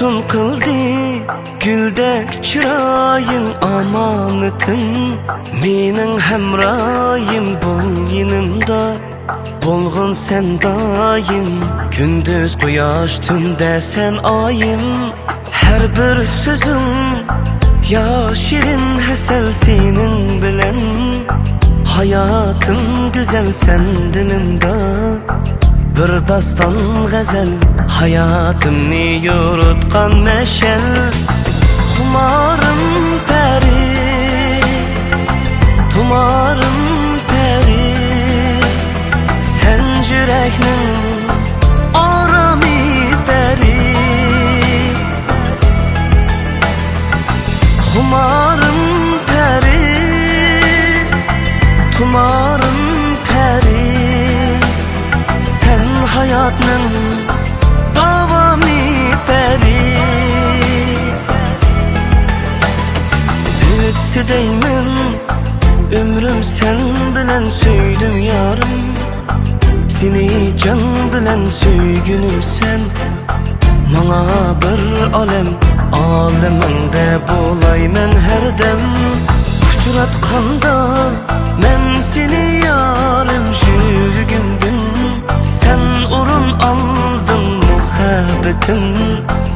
maftun kıldı güldek çırayın amanatın. Menin hemrayim bol yanımda, bolğun sen daim. Gündüz quyosh tunda sen ayım. Her bir sözün ya şirin hasel senin bilen. Hayatım güzel sen dilimde, bir dastan gazel. Hayatımni yo'ritgan meşel. Tumarım peri, tumarım peri. Sen yüreknin arami peri. Tumarım peri, tumarım peri. Sen hayatın davami peri. Ötse deymen ömrüm sen bilen söydüm yarım. Seni can bilen söygünüm sen. Mana bir alem, aleminde bolaymen her dem. Uçuratkanda men seni yarım sürgündün. Sen urun aldın muhabbetin.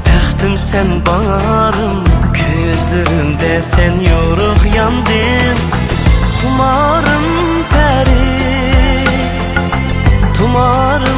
Bəxtim sen barım, gözlerimde sen yoruk yandın. Tumarım peri, tumarım